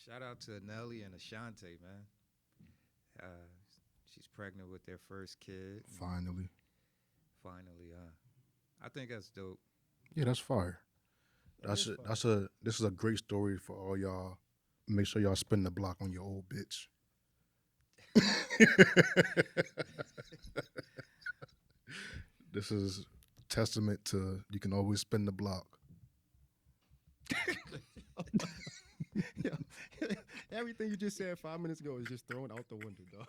Shout out to Nelly and Ashante, man. Uh, she's pregnant with their first kid. Finally. Finally, I think that's dope. Yeah, that's fire. That is fire. This is a great story for all y'all. Make sure y'all spin the block on your old bitch. This is testament to you can always spin the block. Yeah. Everything you just said 5 minutes ago is just thrown out the window, dog.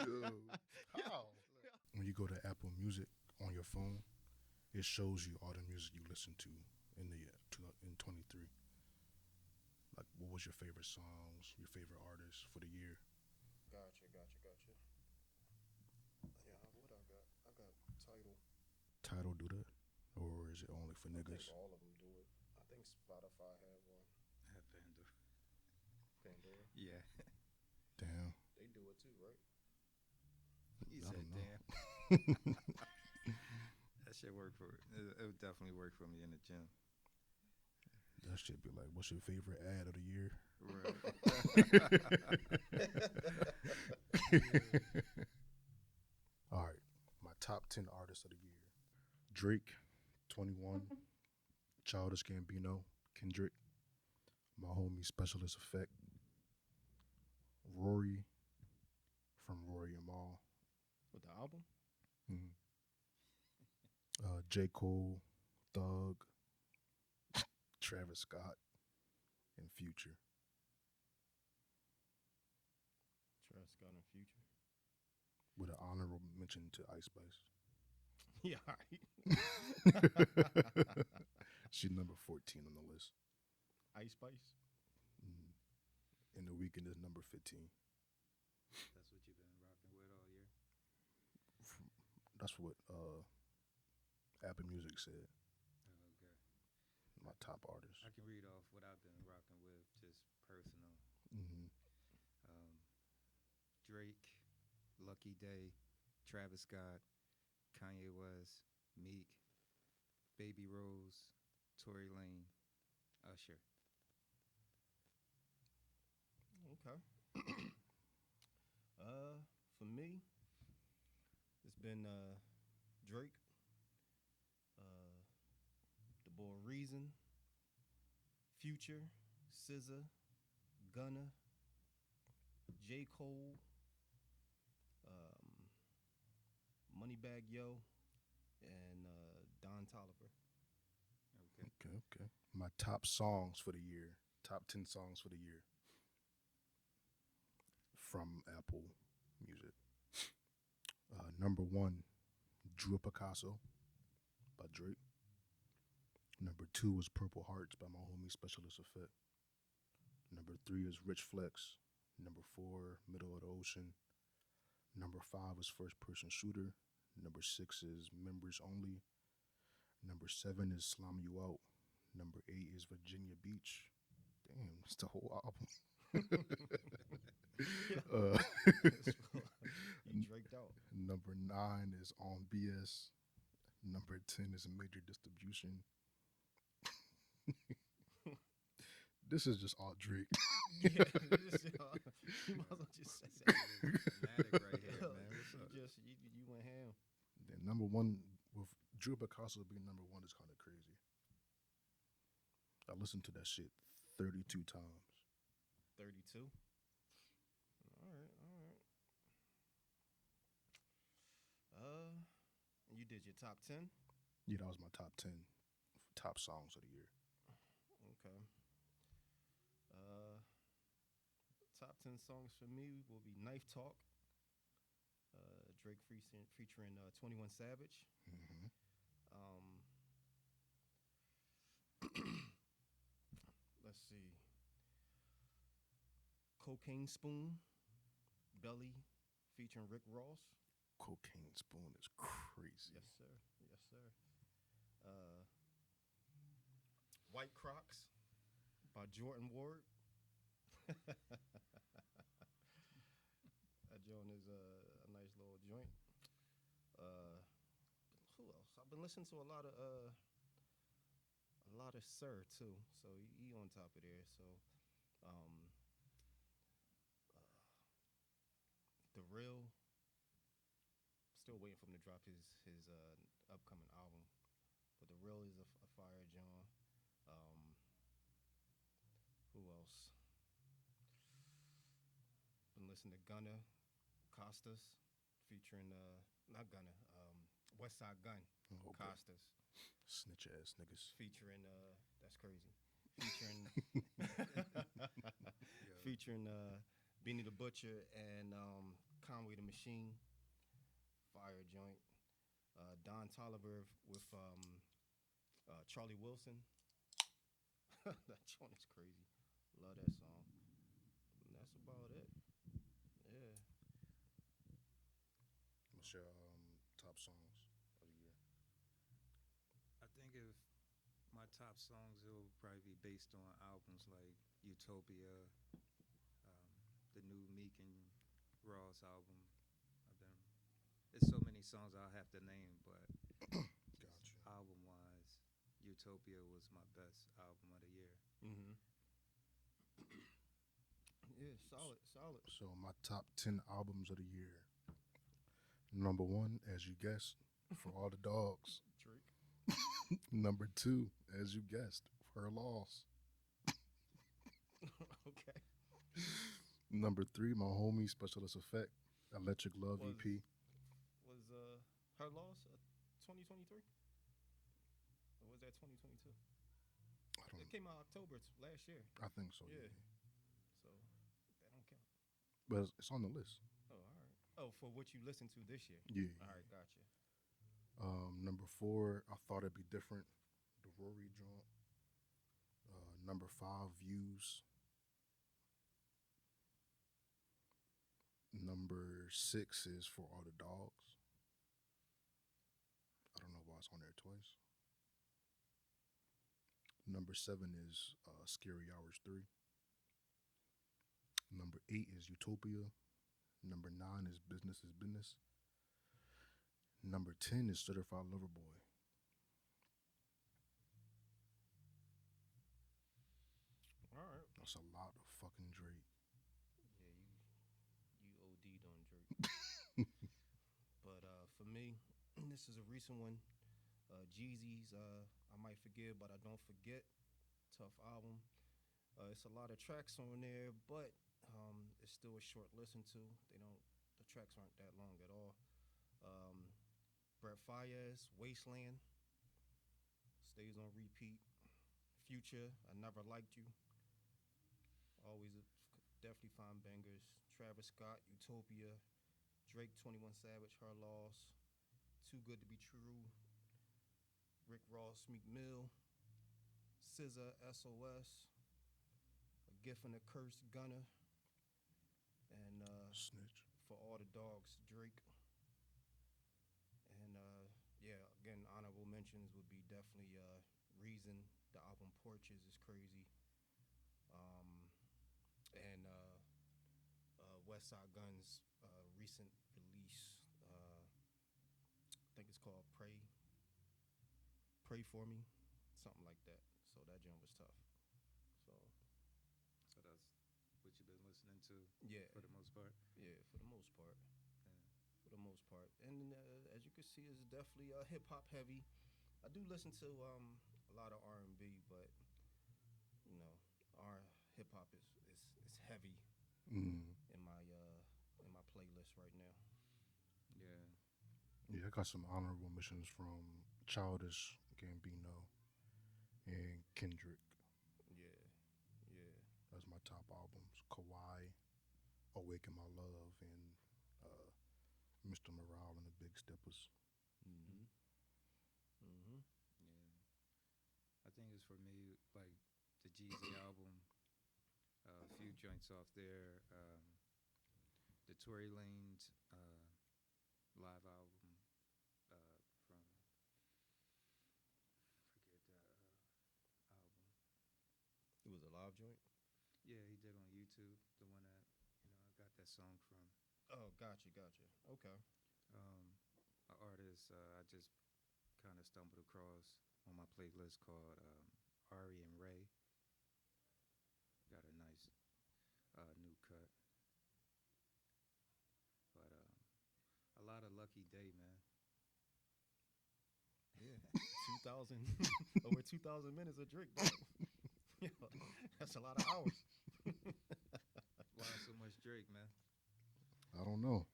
Yo, how? When you go to Apple Music on your phone, it shows you all the music you listen to in the in 23. Like, what was your favorite songs, your favorite artists for the year? Gotcha. Yeah, what I got? I got title. Title do that, or is it only for I think niggas? all of them do it. I think Spotify had one. Pandora. Yeah, Damn, They do it too, right? he I said, don't know. "Damn, that shit work for it would definitely work for me in the gym." That should be like, what's your favorite ad of the year? Right. All right, my top 10 artists of the year: Drake, 21, Childish Gambino, Kendrick, my homie Specialist Effect, Rory from Rory and Mal, With the album? mhm, J. Cole, Thug, Travis Scott, and Future. Travis Scott and Future. With an honorable mention to Ice Spice. Yeah, all right. She's number 14 on the list. Ice Spice. Mhm. And The Weeknd is number 15. That's what you've been rocking with all year. That's what Apple Music said. Oh, okay. My top artist. I can read off what I've been rocking with, just personal. Mm-hmm. Um, Drake, Lucky Day, Travis Scott, Kanye West, Meek, Baby Rose, Tory Lane, Usher. Okay. For me, it's been Drake, uh, the boy Reason, Future, SZA, Gunna, J. Cole, um, Moneybag Yo, and Don Tolliver. Okay. Okay. My top songs for the year. Top 10 songs for the year. From Apple Music. Number 1, Drew Picasso by Drake. Number 2 is Purple Hearts by my homie Specialist Effect. Number 3 is Rich Flex. Number 4, Middle of the Ocean. Number 5 is First Person Shooter. Number 6 is Members Only. Number 7 is Slime You Out. Number 8 is Virginia Beach. Damn, that's the whole album. uh, He draked out. Number 9 is On BS. Number 10 is Major Distribution. This is just all Drake. Yeah, you might as well just say that. Fanatic right here, man. What's up? You went ham. Then number 1 with Drew Picasso being number 1 is kind of crazy. I listened to that shit 32 times. 32. All right. You did your top 10. Yeah, that was my top 10 top songs of the year. Okay. Top 10 songs for me will be Knife Talk. Drake featuring 21 Savage. Mm-hmm. Um, let's see. Cocaine Spoon, Belly, featuring Rick Ross. Cocaine Spoon is crazy. Yes, sir. White Crocs by Jordan Ward. That joint is a nice little joint. Who else? I've been listening to a lot lot of Sir too. So he on top of there. So um, the real. Still waiting for him to drop his upcoming album. But the real is a fire John. Um, who else? Been listening to Gunna, Costas, featuring not Gunna, West Side Gun, Okay. Costas, Snitch ass niggas. featuring that's crazy, featuring Yo, featuring Beanie the Butcher and Conway the Machine, fire joint. Don Tolliver with Charlie Wilson. That joint is crazy. Love that song. And that's about it. Yeah. What's your top songs of the year? I think if my top songs, it will probably be based on albums like Utopia, the new Meek and Ross album. I've been, it's so many songs I'll have to name, but Gotcha. album wise, Utopia was my best album of the year. Mm-hmm. Yeah, solid, solid. So my top 10 albums of the year. Number 1, as you guessed, For All the Dogs. Drake. Number 2, as you guessed, Her Loss. Okay. Number 3, my homie Specialist Effect, Electric Love Was- EP. Was her loss 2023? Or was that 2022? I don't. It came out October last year, I think so. Yeah. Yeah. so that don't count. But it's on the list. Oh, all right. Oh, for what you listened to this year. Yeah. All right, gotcha. Number 4, I Thought It'd Be Different, the Rory joint. Number 5, Views. Number 6 is For All the Dogs. I don't know why it's on there twice. Number 7 is Scary Hours 3. Number 8 is Utopia. Number 9 is Business is Business. Number 10 is Certified Lover Boy. All right. That's a lot of fucking Drake. Yeah, you OD'd on Drake. But for me, this is a recent one. Jeezy's I Might Forgive, But I Don't Forget. Tough album. It's a lot of tracks on there, but it's still a short listen to. The tracks aren't that long at all. Brett Fayez, Wasteland, stays on repeat. Future, I Never Liked You. Always definitely find bangers. Travis Scott, Utopia. Drake, 21 Savage, Her Loss. Too Good to Be True. Rick Ross, Meek Mill. SZA, SOS. A Gift and a Curse, Gunna. And Snitch. For All the Dogs, Drake. And yeah, again, honorable mentions would be definitely Reason. The album Porches is crazy. And West Side Gun's recent release. I think it's called Pray For Me, something like that. So that joint was tough. So So that's what you've been listening to yeah, for the most part. yeah, for the most part. Yeah. For the most part. And as you can see, it's definitely hip hop heavy. I do listen to a lot of R&B, but you know, our hip hop is heavy Mm. in my playlist right now. Yeah. Yeah, I got some honorable mentions from Childish Gambino and Kendrick. Yeah, yeah. That's my top albums. Kawhi, Awaken My Love, and Mr. Morale and the Big Steppers. Mm-hmm. Mm-hmm. Yeah. I think it's for me like the Jeezy album. A few joints off there. The Tory Lanez live album from forget the album. It was a live joint. Yeah, he did on YouTube. The one that I got that song from. Oh, gotcha. Okay. An artist I just kind of stumbled across on my playlist called Ari and Ray got a nice new cut, but a lot of Lucky Day, man. Yeah, 2,000 over 2,000 minutes of Drake. Dog. Yo, that's a lot of hours. Why so much Drake, man? I don't know.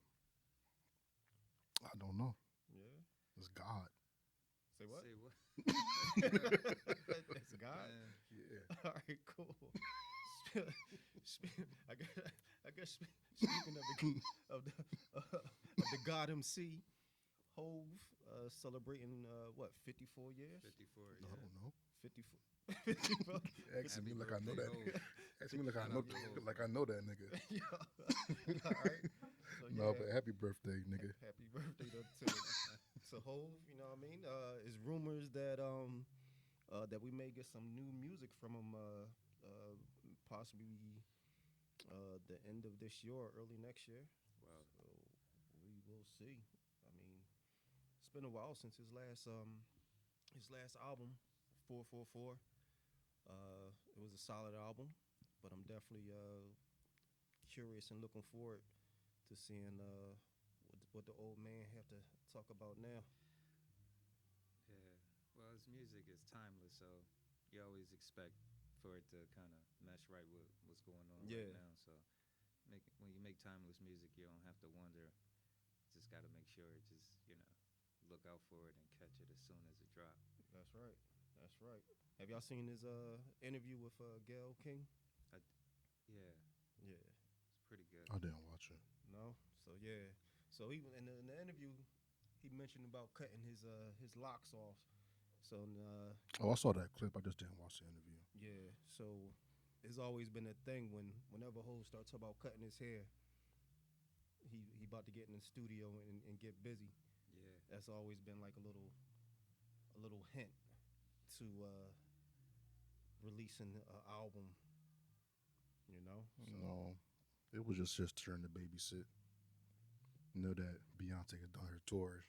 I don't know. Yeah. It's God. Say what? Say what? It's God. Man, Yeah. All right, cool. I guess speaking of the God MC, Hove celebrating what 54 years? 54. I Yeah. don't know. 54. 54. Asking me Happy like I know birthday, that. Hov. Asking me like I Shout know, out to Hov, like bro. I know that nigga. Yeah. All right. So No, but happy birthday, nigga. happy birthday to Hove. You know what I mean? It's rumors that that we may get some new music from him, possibly the end of this year or early next year. Wow. So we will see. I mean, it's been a while since his last album, 444. It was a solid album, but I'm definitely curious and looking forward to seeing what the old man have to talk about now. Yeah. Well, his music is timeless, so you always expect for it to kind of mesh right with what's going on Yeah. right now. So when you make timeless music, you don't have to wonder. Just got to make sure it just look out for it and catch it as soon as it drops. That's right. That's right. Have y'all seen his interview with Gail King? Yeah, Yeah. it's pretty good. I didn't watch it. No. So yeah. So he in the interview, he mentioned about cutting his locks off. So Oh, I saw that clip. I just didn't watch the interview. yeah. So it's always been a thing whenever Ho starts talking about cutting his hair, he about to get in the studio and get busy. Yeah, That's always been like a little hint to releasing an album. You know. So, No, it was just his turn to babysit. You know that Beyonce has done her tour.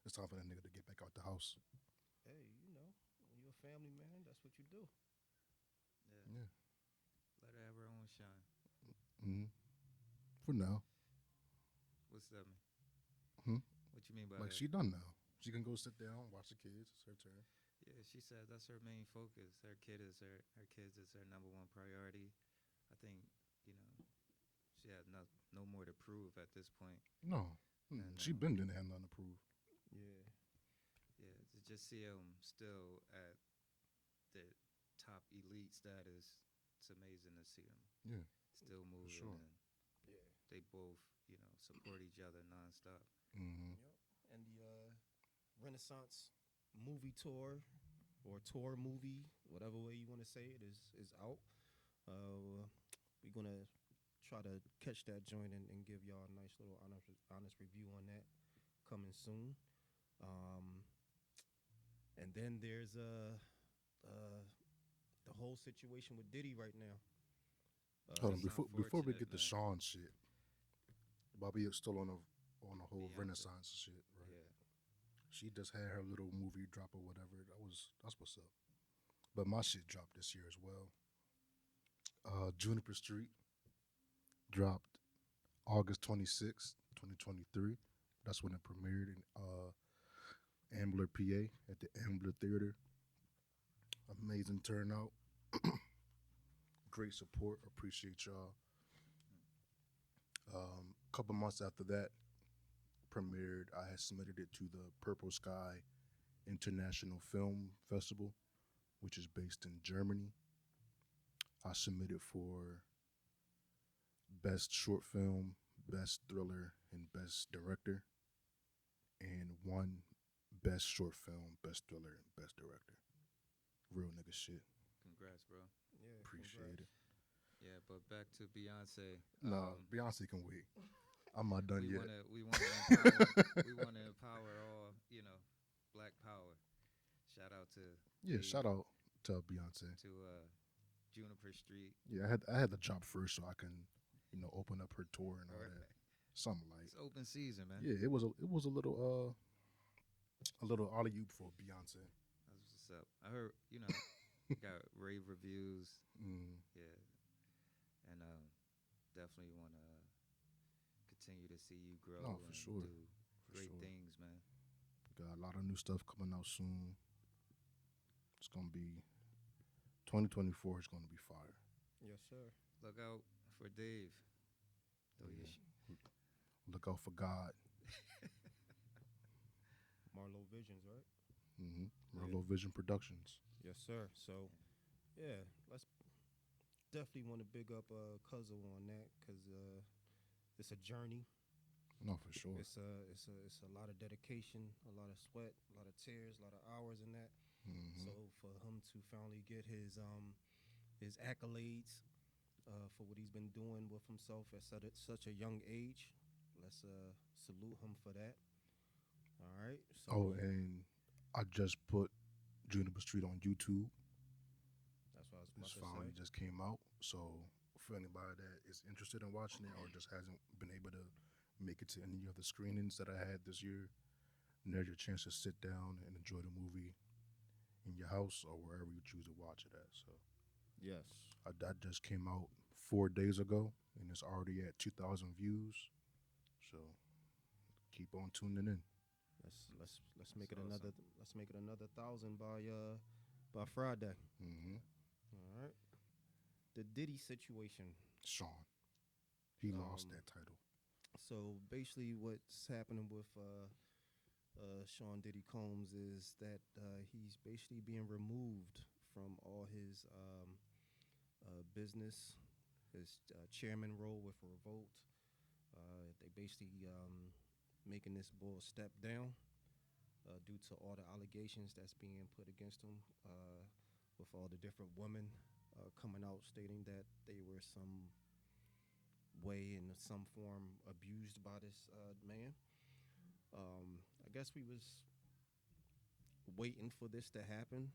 It's time for that nigga to get back out the house. hey, you know, when you're a family man, that's what you do. yeah. Yeah. Let her have her own shine. Hmm. For now. What's that mean? Hmm? What you mean by Like that? she done now. She can go sit down, watch the kids. It's her turn. Yeah, she said that's her main focus. Her kids is her number one priority. I think you know she had no more to prove at this point. No. And She been didn't have nothing to prove. Yeah. yeah, to just see him still at the top elite status, it's amazing to see him Yeah. still moving. sure. And Yeah. they both support each other nonstop. Mm-hmm. Yep. And the Renaissance movie tour or tour movie, whatever way you want to say it, is out. We're gonna try to catch that joint and give y'all a nice little honest review on that coming soon. And then there's the whole situation with Diddy right now. Hold on, It's before we unfortunate, get to man. Sean shit, Bobby is still on the whole Beyonce. Renaissance shit, right? Yeah, She just had her little movie drop or whatever. That's what's up. But my shit dropped this year as well. Juniper Street dropped August 26th, 2023. That's when it premiered in Ambler, PA at the Ambler Theater. Amazing turnout. Great support. Appreciate y'all. A couple months after that premiered, I had submitted it to the Purple Sky International Film Festival, which is based in Germany. I submitted for Best Short Film, Best Thriller, and Best Director, and won Best Short Film, Best Thriller, and Best Director. Real nigga shit. congrats, bro. Yeah. Appreciate it. Yeah, but back to Beyonce. No, Beyonce can wait. I'm not done we yet. we wanna empower all Black Power. Shout out to Yeah, the- shout out to Beyonce. to Juniper Street. Yeah, I had the job first so I can, open up her tour and all Right. that. Something like. It's open season, man. Yeah, it was a little alley oop for Beyonce. That's what's up. I heard got rave reviews. Mm. Yeah, and definitely want to continue to see you grow No, for and sure. do For great sure. things, man. Got a lot of new stuff coming out soon. It's gonna be 2024 is gonna be fire. Yes, sir. Look out for Dave. Throw your Look out for God. Marlowe Visions, right? Merlot Vision Productions. Yes, sir. So, yeah, let's definitely want to big up Cuzzo on that because it's a journey. No, for sure. It's a lot of dedication, a lot of sweat, a lot of tears, a lot of hours in that. So for him to finally get his accolades for what he's been doing with himself at such a young age, let's salute him for that. All right. So Oh, and I just put Juniper Street on YouTube. that's what I was This about to finally say. just came out. So for anybody that is interested in watching it or just hasn't been able to make it to any of the screenings that I had this year, there's your chance to sit down and enjoy the movie in your house or wherever you choose to watch it at. So Yes. that just came out 4 days ago, and it's already at 2,000 views. So keep on tuning in. Let's make it That's another awesome. let's make it another 1,000 by Friday. hmm All right. The Diddy situation. Sean, he lost Um, that title. so basically, what's happening with Sean Diddy Combs is that he's basically being removed from all his business, his chairman role with Revolt. They basically making this bull step down due to all the allegations that's being put against him, with all the different women coming out stating that they were some way in some form abused by this man. I guess we was waiting for this to happen.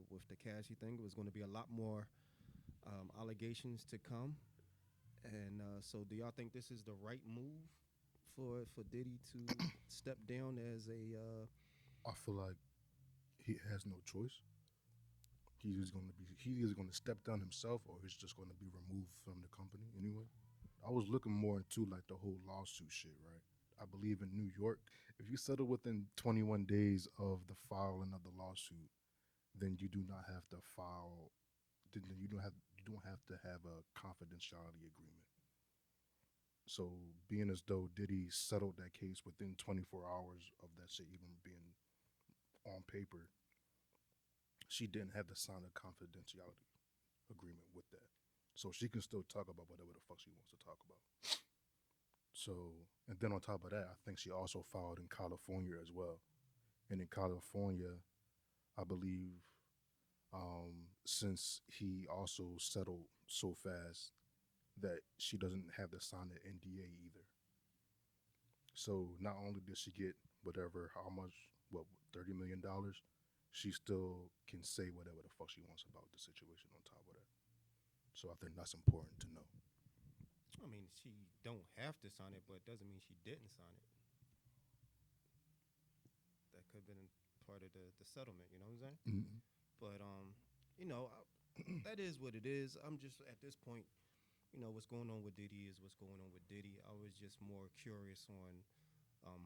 With the Cassie thing, it was going to be a lot more allegations to come. And so, do y'all think this is the right move for Diddy to step down as a? I feel like he has no choice. He is going to step down himself, or he's just going to be removed from the company anyway. I was looking more into like the whole lawsuit shit, right? I believe in New York, if you settle within 21 days of the filing of the lawsuit, then you do not have to file. Then you don't have to have a confidentiality agreement. So being as though Diddy settled that case within 24 hours of that shit even being on paper, she didn't have to sign a confidentiality agreement with that. So she can still talk about whatever the fuck she wants to talk about. So, and then on top of that, I think she also filed in California as well. And in California, I believe since he also settled so fast that she doesn't have to sign an NDA either. So not only did she get whatever, how much, what, $30 million, she still can say whatever the fuck she wants about the situation on top of that. So I think that's important to know. I mean, she don't have to sign it, but it doesn't mean she didn't sign it. That could have been part of the settlement. You know what I'm saying? Mm-hmm. But that is what it is. I'm just at this point, what's going on with Diddy is what's going on with Diddy. I was just more curious on, um,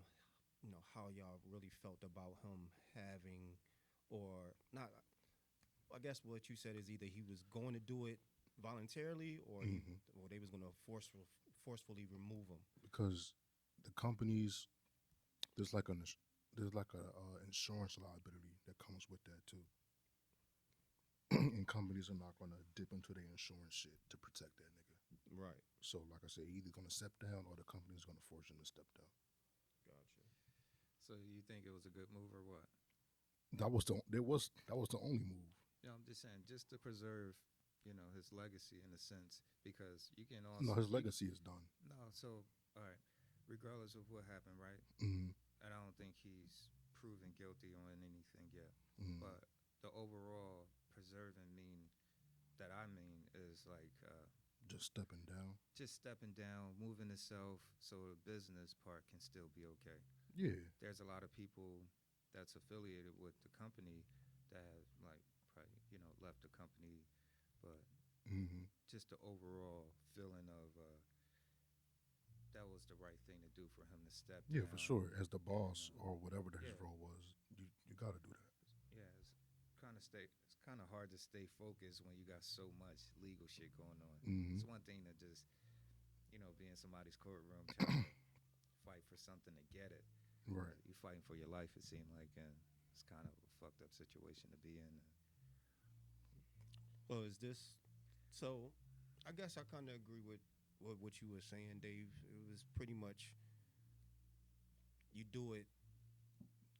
how y'all really felt about him having, or not. I guess what you said is either he was going to do it voluntarily, Mm-hmm. or they was going to forcefully remove him. Because the companies, there's like an there's like a insurance liability that comes with that too. And companies are not gonna dip into their insurance shit to protect that nigga. Right. So like I said, either gonna step down or the company's gonna force him to step down. Gotcha. So you think it was a good move or what? That was the only move. Yeah, I'm just saying, just to preserve, his legacy in a sense, because you can No, also his legacy is done. no. So all right, regardless of what happened, right? Mm-hmm. And I don't think he's proven guilty on anything yet. Mm-hmm. But the overall preserving that I mean is like Just stepping down. just stepping down, moving itself so the business part can still be okay. Yeah. There's a lot of people that's affiliated with the company that have like left the company, but Mm-hmm. just the overall feeling of that was the right thing to do for him to step Yeah, for down. sure. As the And boss or whatever his yeah, role was, you got to do that. yeah, it's kind of hard to stay focused when you got so much legal shit going on. Mm-hmm. It's one thing to just be in somebody's courtroom trying to fight for something to get it, Right. but you fighting for your life. It seemed like, and it's kind of a fucked up situation to be in. Well, is this so? I guess I kind of agree with what you were saying, Dave. It was pretty much you do it,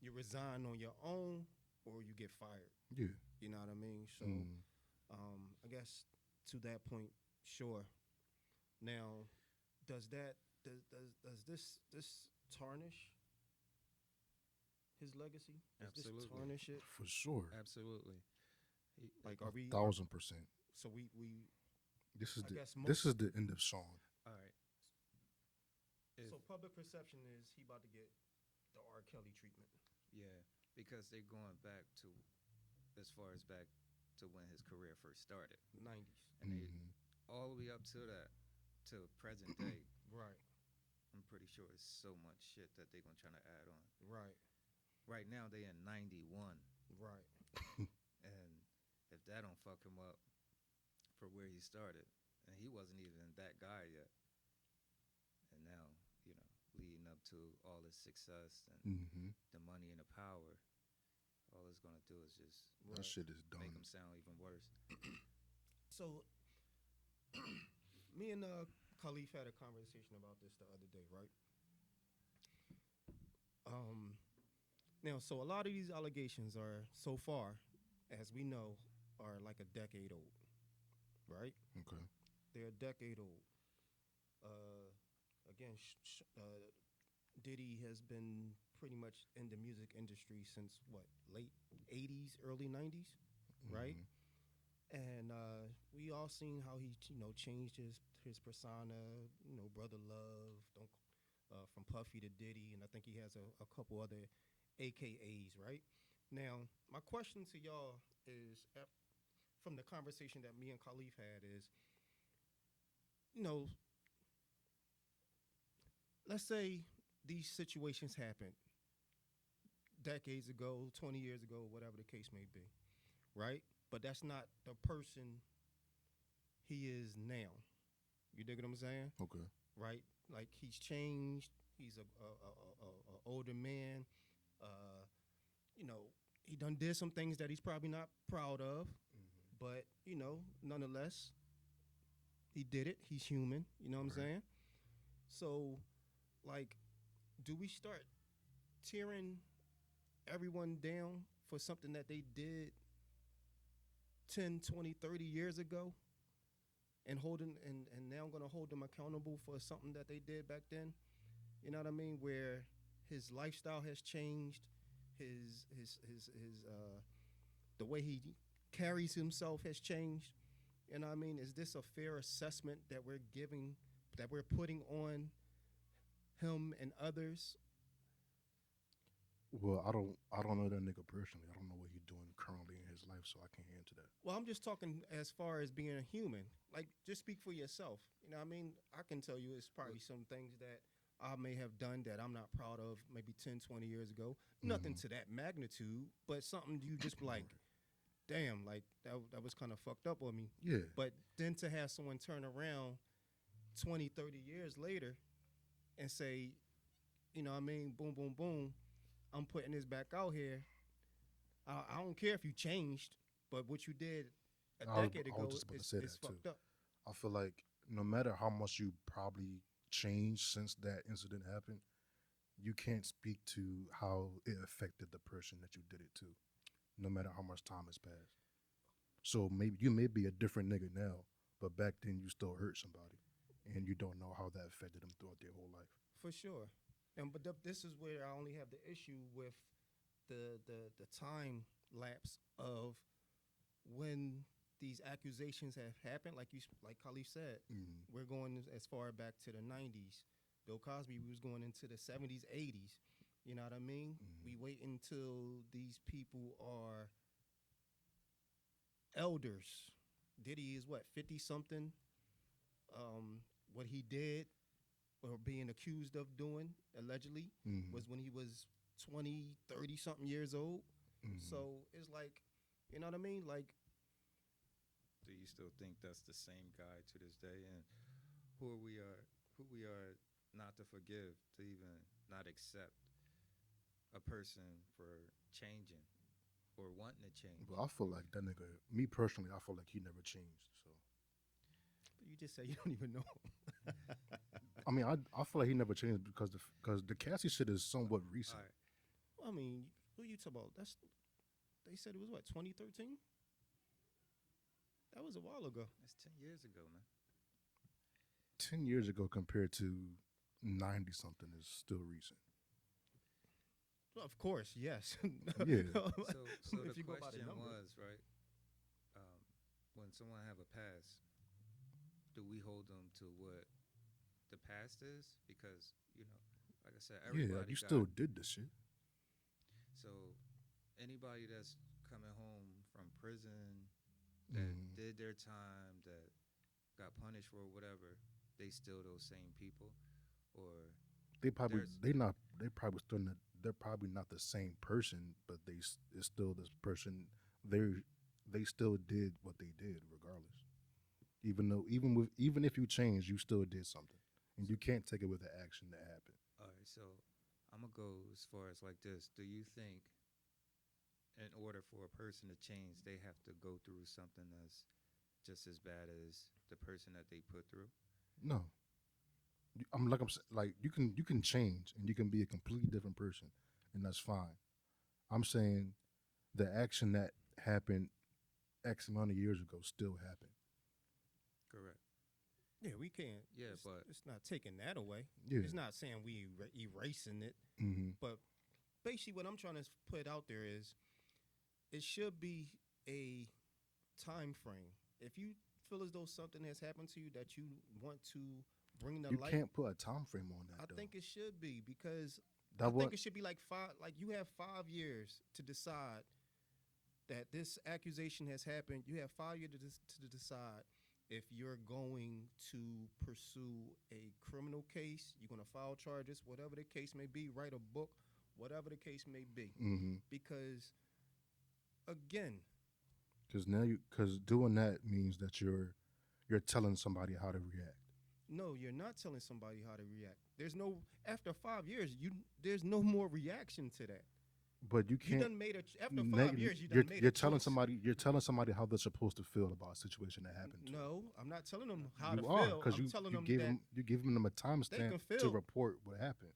you resign on your own, or you get fired. Yeah. You know what I mean? So, Mm. I guess to that point, sure. Now, does that does this tarnish his legacy? Does this Absolutely. tarnish it? For sure. Absolutely. Like, are we? 1,000%. So we This is I the guess this is the end of song. All right. If, so public perception is he about to get the R. Kelly treatment. yeah, because they're going back to as far as back to when his career first started, 90s. and they Mm-hmm. all the way up to that to present day. Right. I'm pretty sure it's so much shit that they're gonna try to add on. Right. Right now they in 91, Right. and if that don't fuck him up for where he started, and he wasn't even that guy yet, and now leading up to all his success and Mm-hmm. the money and the power, all it's gonna do is just Right. That shit is make done. him sound even worse. So me and Khalif had a conversation about this the other day, right? Now, so a lot of these allegations are so far, as we know, are like a decade old, right? Okay. They're a decade old. Again, Diddy has been pretty much in the music industry since what, late '80s, early '90s, right? Mhm. And we all seen how he, changed his persona. Brother Love, don't from Puffy to Diddy, and I think he has a couple other AKAs, right? Now, my question to y'all is, from the conversation that me and Khalif had, is, let's say these situations happened decades ago, 20 years ago, whatever the case may be, right? But that's not the person he is now. You dig what I'm saying? Okay. Right? Like, he's changed. He's a older man. He done did some things that he's probably not proud of, but nonetheless, he did it. He's human. You know what I'm Right. saying? So, like, do we start tearing everyone down for something that they did 10, 20, 30 years ago, and now I'm going to hold them accountable for something that they did back then? You know what I mean? Where his lifestyle has changed, his the way he carries himself has changed. You know what I mean? Is this a fair assessment that we're putting on him and others? Well, I don't know that nigga personally. I don't know what he's doing currently in his life, so I can't answer that. Well, I'm just talking as far as being a human. Like, just speak for yourself. You know what I mean? I can tell you it's probably some things that I may have done that I'm not proud of maybe 10, 20 years ago. Nothing to that magnitude, but something you just be like, damn, like that was kind of fucked up on me. Yeah. But then to have someone turn around 20, 30 years later and say, you know what I mean, boom, boom, boom, I'm putting this back out here. I don't care if you changed, but what you did a decade I ago was just about to say is that too. fucked up. I feel like no matter how much you probably changed since that incident happened, you can't speak to how it affected the person that you did it to, no matter how much time has passed. So maybe you may be a different nigga now, but back then you still hurt somebody, and you don't know how that affected them throughout their whole life. For sure. But this is where I only have the issue with the time lapse of when these accusations have happened. Like Khalif said, we're going as far back to the 90s. Bill Cosby was going into the 70s, 80s. You know what I mean? We wait until these people are elders. Diddy is what, 50 something? What he did or being accused of doing allegedly was when he was 20, 30 something years old. So it's like, you know what I mean? Like, Do you still think that's the same guy to this day? And who we are not to forgive, to even not accept a person for changing or wanting to change. But I feel like that nigga, me personally, I feel like he never changed. So but you just say you don't even know. I mean, I feel like he never changed because the Cassie shit is somewhat recent. All right. Well, I mean, who you talking about? They said it was what, 2013? That was a while ago. That's 10 years ago, man. 10 years ago compared to 90 something is still recent. Well, of course, yes. Yeah. So If the you go by the question numbers. was, right, when someone have a past, do we hold them to what the past is? Because, like I said, everybody Yeah, you got, still did this shit. so anybody that's coming home from prison that did their time, that got punished for whatever, they still those same people, or They probably there's- they're probably not the same person, but it's still this person. They still did what they did regardless. Even if you change, you still did something, and you can't take it with the action that happened. all right, so I'm gonna go as far as like this. Do you think, in order for a person to change, they have to go through something that's just as bad as the person that they put through? No, like you can change and you can be a completely different person, and that's fine. I'm saying the action that happened X amount of years ago still happened. Correct. Yeah, we can't. Yeah, it's, but it's not taking that away. Yeah. It's not saying we erasing it. Mm-hmm. But basically, what I'm trying to put out there is, it should be a time frame. If you feel as though something has happened to you that you want to bring to You light, can't put a time frame on that. I though. think it should be, because that I what think it should be like five. Like, you have 5 years to decide that this accusation has happened. You have 5 years to decide if you're going to pursue a criminal case. You're going to file charges, whatever the case may be. Write a book, whatever the case may be. Because again, because doing that means that you're telling somebody how to react. no, you're not telling somebody how to react. There's no, after 5 years, there's no more reaction to that. But you You can't. done made after 5 years, you done made you're a telling choice. somebody how they're supposed to feel about a situation that happened. No, I'm not telling them how you to are feel. because I'm telling them gave that, you giving them a can timestamp to feel. report what happened.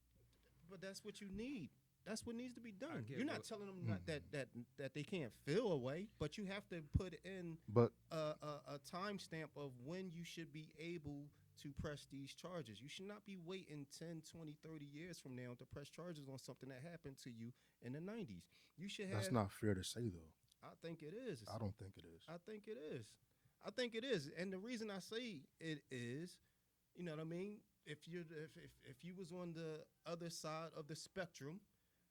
but that's what you need. That's what needs to be done. get You're not what- telling them not that they can't feel a way, but you have to put in But a timestamp of when you should be able to press these charges. You should not be waiting 10, 20, 30 years from now to press charges on something that happened to you in the 90s. You should have. that's not fair to say though. I think it is. I don't think it is. I think it is. I think it is. And the reason I say it is, you know what I mean? If you was on the other side of the spectrum,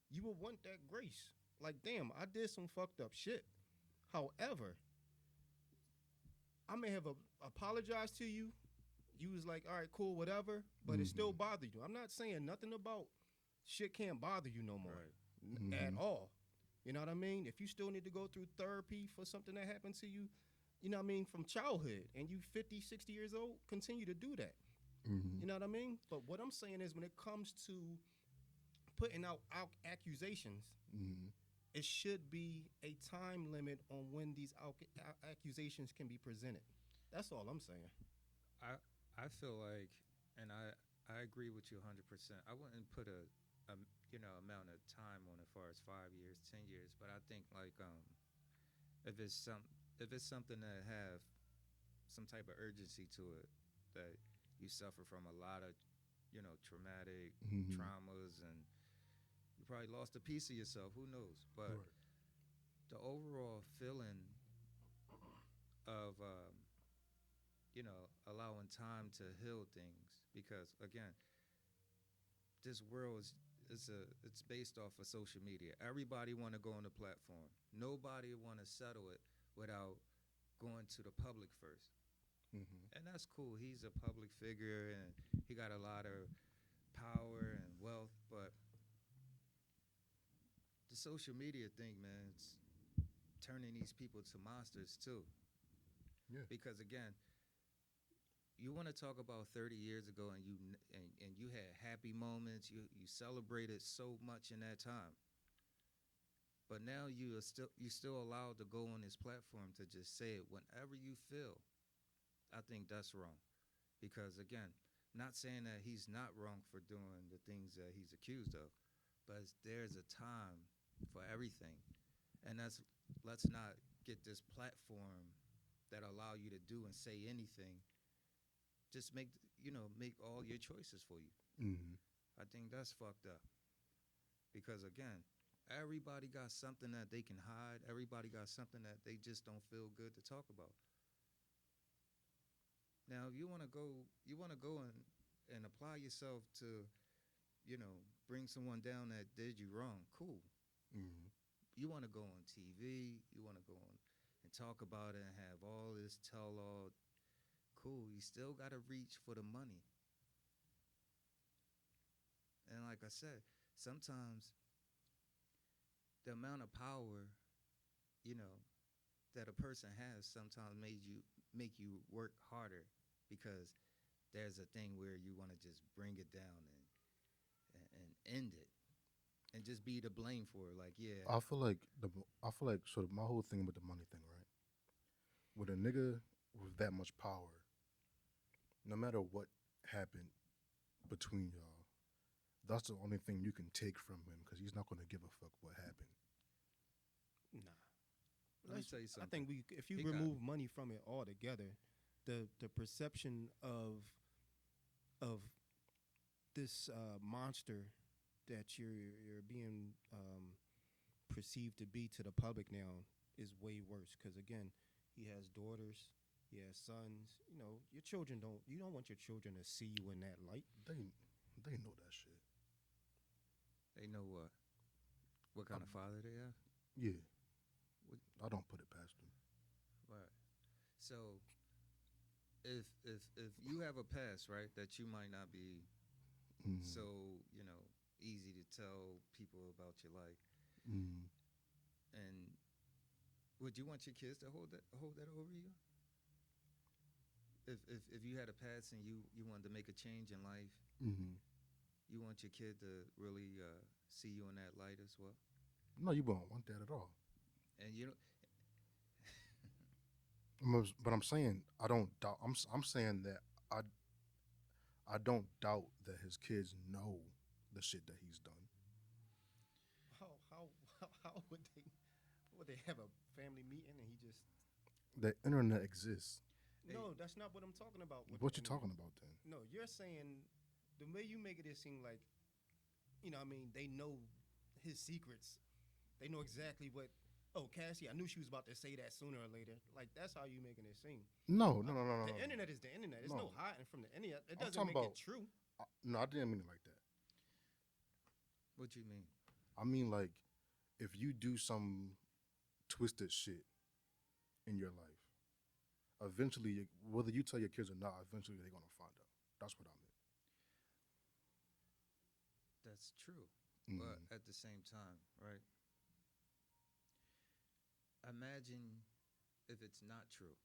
you would want that grace. Like, damn, I did some fucked up shit. However, I may have apologized to you. You was like, all right, cool, whatever, but it still bothered you. I'm not saying nothing about shit can't bother you no more at all. You know what I mean? If you still need to go through therapy for something that happened to you, you know what I mean, from childhood, and you 50, 60 years old, continue to do that. You know what I mean? But what I'm saying is, when it comes to putting out accusations, it should be a time limit on when these accusations can be presented. That's all I'm saying. I feel like, and I agree with you 100%. I wouldn't put a amount of time on it, as far as 5 years, 10 years, but I think like if it's something that have some type of urgency to it, that you suffer from a lot of traumatic traumas, and you probably lost a piece of yourself, who knows, but the overall feeling of allowing time to heal things, because again, this world it's based off of social media. Everybody want to go on the platform. Nobody want to settle it without going to the public first. Mm-hmm. And that's cool. He's a public figure and he got a lot of power and wealth, but the social media thing, man, it's turning these people to monsters too. Yeah. Because again, you want to talk about 30 years ago and and you had happy moments, you celebrated so much in that time. But now you still allowed to go on this platform to just say it whenever you feel. I think that's wrong. Because again, not saying that he's not wrong for doing the things that he's accused of, but there's a time for everything. And let's not get this platform that allow you to do and say anything. Just make all your choices for you. Mm-hmm. I think that's fucked up. Because again, everybody got something that they can hide. Everybody got something that they just don't feel good to talk about. Now, if you want to go and apply yourself to, bring someone down that did you wrong. Cool. Mm-hmm. You want to go on TV. You want to go on and talk about it and have all this tell all. Cool. You still got to reach for the money. And like I said, sometimes the amount of power, you know, that a person has sometimes make you work harder because there's a thing where you want to just bring it down and end it and just be to blame for it. Like, yeah, I feel like sort of my whole thing with the money thing, right? With a nigga with that much power, no matter what happened between y'all, that's the only thing you can take from him because he's not going to give a fuck what happened. Nah. let me tell you I something. think if you He got- remove money from it altogether, the perception of this monster that you're being perceived to be to the public now is way worse. Because again, he has daughters, he has sons. You know, your children don't. You don't want your children to see you in that light. They know that shit. They know what kind of father they are. Yeah, What, I don't put it past them. right. So if you have a past, right, that you might not be Mm-hmm. so easy to tell people about your life, Mm-hmm. and would you want your kids to hold that over you? If you had a past and you wanted to make a change in life, Mm-hmm. you want your kid to really see you in that light as well. No, you won't want that at all. And you know, But I'm saying I don't doubt. I'm saying that I don't doubt that his kids know the shit that he's done. How would they have a family meeting and he just The internet exists. no, that's not what I'm talking about. With What the you internet. talking about then? No, you're saying the way you make it seem like, I mean, they know his secrets. They know exactly what. Oh, Cassie, I knew she was about to say that sooner or later. Like that's how you making it seem. No. The internet is the internet. There's no hiding from the internet. It I'm doesn't talking make about- it true. No, I didn't mean it like that. what you mean? I mean like if you do some twisted shit in your life, eventually, whether you tell your kids or not, eventually they're gonna find out. That's what I meant. That's true. Mhm. But at the same time, right? Imagine if it's not true,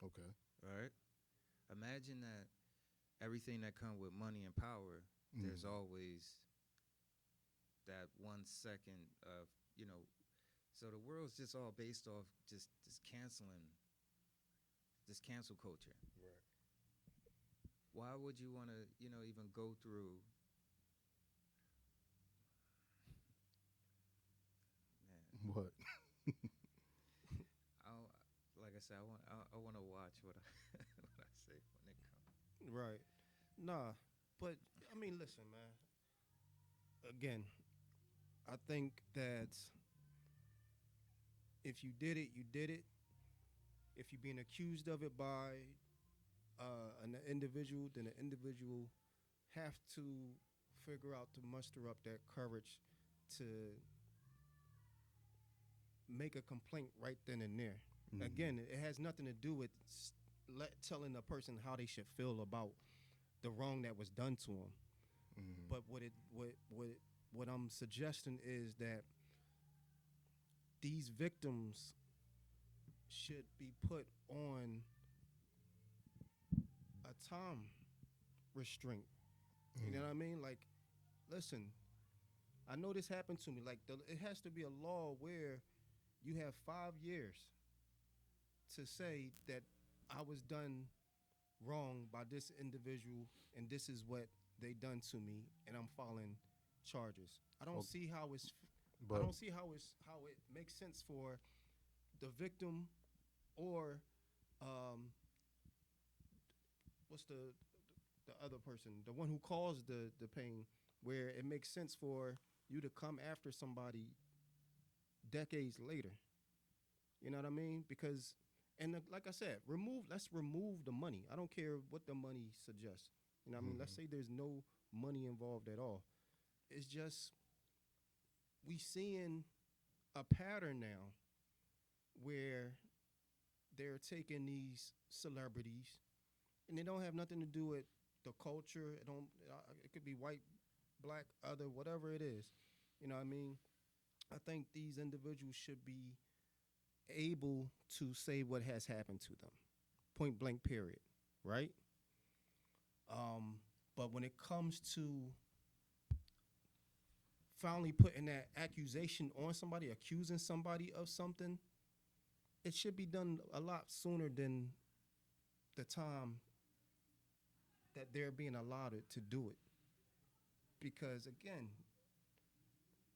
Okay. right? Imagine that everything that comes with money and power, there's Mhm. always that 1 second of, so the world's just all based off just canceling, this cancel culture. Right. Why would you want to, even go through, man, What? like I said, I want to watch what I what I say when it comes. Right. Nah, but I mean, listen, man. Again, I think that if you did it, you did it. If you're being accused of it by an individual, then the individual have to figure out to muster up that courage to make a complaint right then and there. Again, it has nothing to do with telling a person how they should feel about the wrong that was done to them. But what I'm suggesting is that these victims should be put on a time restraint. You know what I mean? Like, listen, I know this happened to me. Like, it has to be a law where you have 5 years to say that I was done wrong by this individual, and this is what they done to me, and I'm filing charges. I don't see how I don't see how it makes sense for the victim or what's the other person, the one who caused the pain, where it makes sense for you to come after somebody decades later. You know what I mean? Because, and like I said, let's remove the money. I don't care what the money suggests. You know what I mean? Let's say there's no money involved at all. It's just we seeing a pattern now where they're taking these celebrities, and they don't have nothing to do with the culture. It could be white, black, other, whatever it is. You know what I mean? I think these individuals should be able to say what has happened to them, point blank, period, right? But when it comes to finally putting that accusation on somebody, accusing somebody of something, it should be done a lot sooner than the time that they're being allowed to do it. Because again,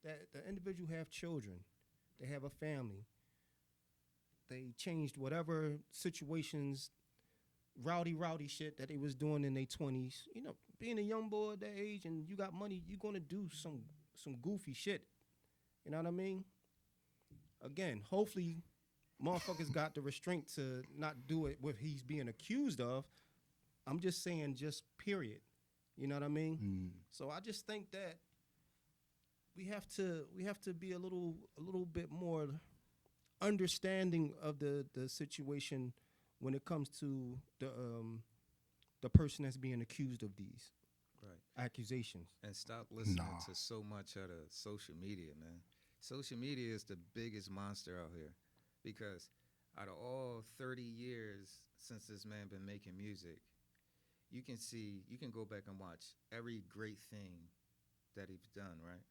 that the individual have children, they have a family, they changed whatever situations, rowdy shit that they was doing in their 20s. You know, being a young boy at that age and you got money, you're gonna do some goofy shit. You know what I mean? Again, hopefully motherfuckers got the restraint to not do it what he's being accused of. I'm just saying, just period. You know what I mean? So I just think that we have to be a little bit more understanding of the situation when it comes to the person that's being accused of these accusations. And stop listening to so much of the social media, man. Social media is the biggest monster out here, because out of all 30 years since this man been making music, you can go back and watch every great thing that he's done, right?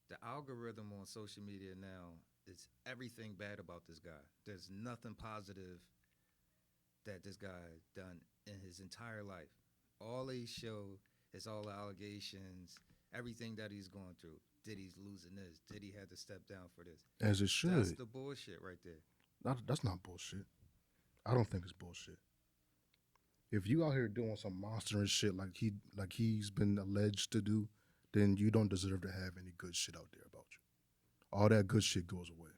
The algorithm on social media now is everything bad about this guy. There's nothing positive that this guy done in his entire life. All they show is all the allegations, everything that he's going through. Diddy's losing this. Diddy had to step down for this. As it should. That's the bullshit right there. That's not bullshit. I don't think it's bullshit. If you out here doing some monstrous shit like he's been alleged to do, then you don't deserve to have any good shit out there about you. All that good shit goes away.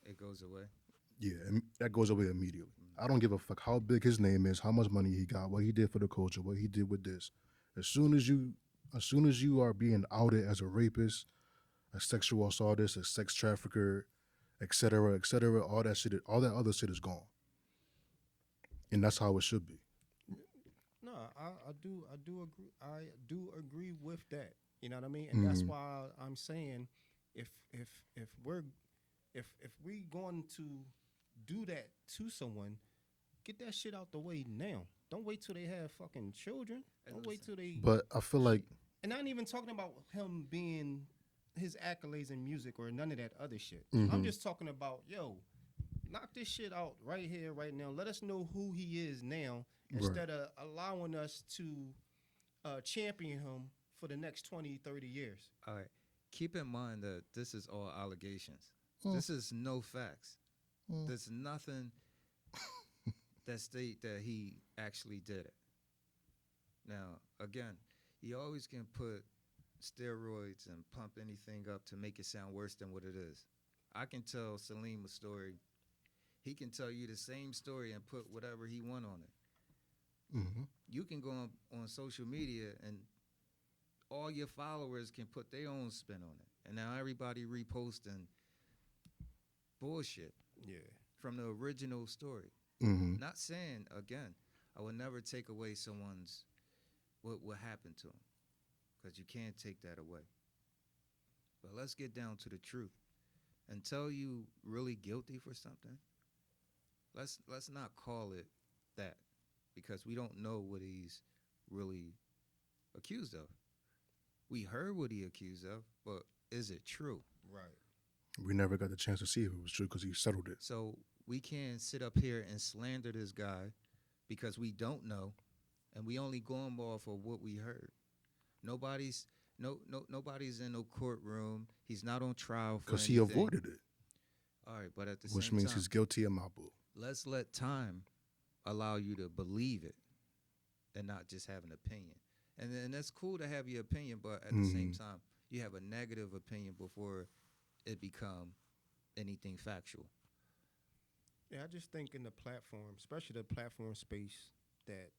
It goes away? Yeah, that goes away immediately. I don't give a fuck how big his name is, how much money he got, what he did for the culture, what he did with this. As soon as you are being outed as a rapist, a sexual assaultist, a sex trafficker, etc., all that other shit is gone. And that's how it should be. No, I do agree. I do agree with that. You know what I mean? And that's why I'm saying, if we going to do that to someone, get that shit out the way now. Don't wait till they have fucking children. Don't wait till they. But I feel like, and I ain't even talking about him being his accolades in music or none of that other shit. I'm just talking about, yo, knock this shit out right here, right now. Let us know who he is now, instead of allowing us to champion him for the next 20, 30 years. All right. Keep in mind that this is all allegations. This is no facts. There's nothing that state that he actually did it. Now, again, he always can put steroids and pump anything up to make it sound worse than what it is. I can tell Saalim a story. He can tell you the same story and put whatever he want on it. You can go on social media and all your followers can put their own spin on it. And now everybody reposting bullshit. Yeah. from the original story. Mm-hmm. Not saying again, I will never take away someone's what happened to them, because you can't take that away. But let's get down to the truth. Until you really guilty for something, let's not call it that, because we don't know what he's really accused of. We heard what he accused of, but is it true? Right. We never got the chance to see if it was true because he settled it. So we can't sit up here and slander this guy because we don't know, and we only going off of what we heard. Nobody's nobody's in no courtroom. He's not on trial for Because he anything. avoided it, All right, but at the which same means time, he's guilty in my book. let's let time allow you to believe it and not just have an opinion. And that's cool to have your opinion, but at the same time, you have a negative opinion before it become anything factual. Yeah, I just think in the platform, especially the platform space that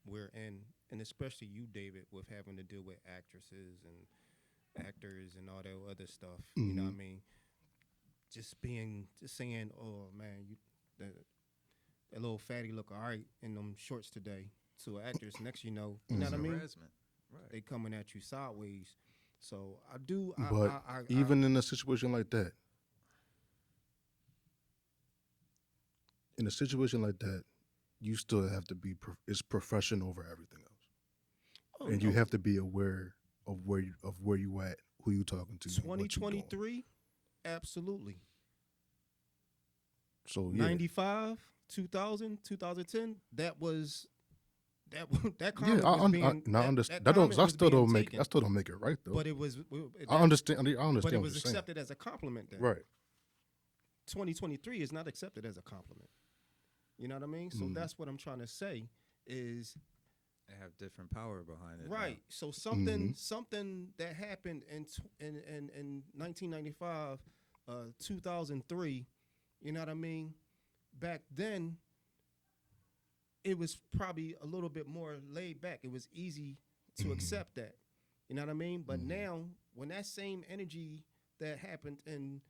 we're in, and especially you, David, with having to deal with actresses and actors and all that other stuff. You know what I mean? Just saying, oh man, that little fatty look all right in them shorts today. To an actress, next you know what I mean? Harassment. Right. They coming at you sideways. So I do. But even in a situation like that, you still have to be it's profession over everything else, and you have to be aware of where you at, who you talking to. 2023, absolutely. So yeah. 95, 2000, 2010. That was that Yeah, comment was being. I understand. That comment I was still being don't make. taken. I still don't make it right though. But it was. I understand. I But understand it what was you're saying. accepted as a compliment. Then. Right. 2023 is not accepted as a compliment. You know what I mean? So that's what I'm trying to say is They have different power behind it. right. So something that happened in 1995, 2003. You know what I mean? Back then, it was probably a little bit more laid back. It was easy to accept that. You know what I mean? But now, when that same energy that happened in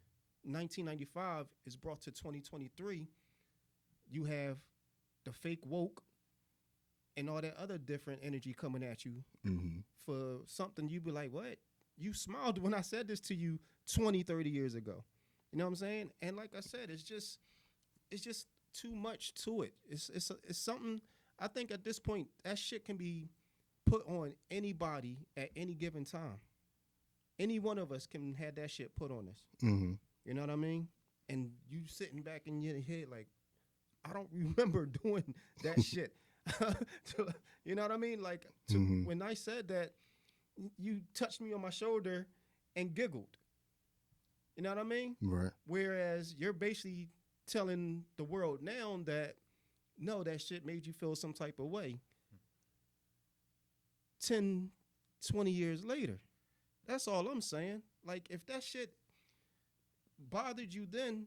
1995 is brought to 2023, you have the fake woke and all that other different energy coming at you for something you be like, what? You smiled when I said this to you 20, 30 years ago. You know what I'm saying? And like I said, it's just too much to it. It's something, I think at this point, that shit can be put on anybody at any given time. Any one of us can have that shit put on us. You know what I mean? And you sitting back in your head like, I don't remember doing that shit. You know what I mean? Like, when I said that, you touched me on my shoulder and giggled. You know what I mean? Right. Whereas you're basically telling the world now that, no, that shit made you feel some type of way. 10, 20 years later. That's all I'm saying. Like, if that shit bothered you then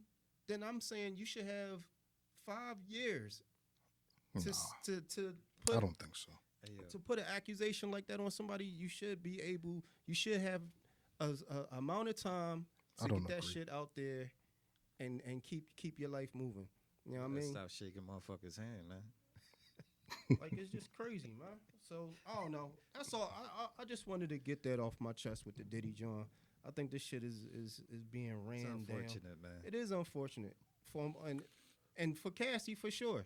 I'm saying you should have 5 years to put. I don't think so. To put an accusation like that on somebody, you should have a amount of time to get that shit out there and keep your life moving. You know what I mean? Stop shaking motherfuckers' hand, man. Like, it's just crazy, man. So I don't know. That's all. I just wanted to get that off my chest with the Diddy John. I think this shit is being ran down. It's unfortunate, man. It is unfortunate for him and for Cassie for sure.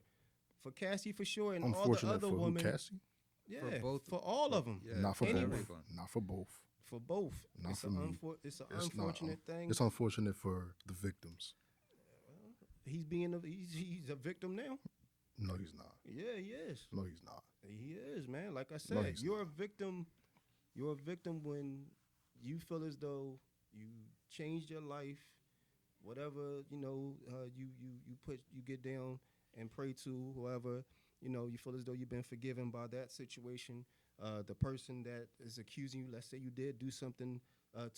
For Cassie for sure, and all the other women. Cassie? Yeah, For both, for all of them. Yeah, Not for Anyway. both. Not for both. For both. Not It's for an me. it's an It's not, unfortunate thing. It's unfortunate for the victims. He's a victim now. No, he's not. Yeah, he is. No, he's not. He is, man. Like I said, No, he's you're not. a victim. You're a victim when you feel as though you changed your life, whatever you get down and pray to whoever you feel as though you've been forgiven by that situation. The person that is accusing you, let's say you did do something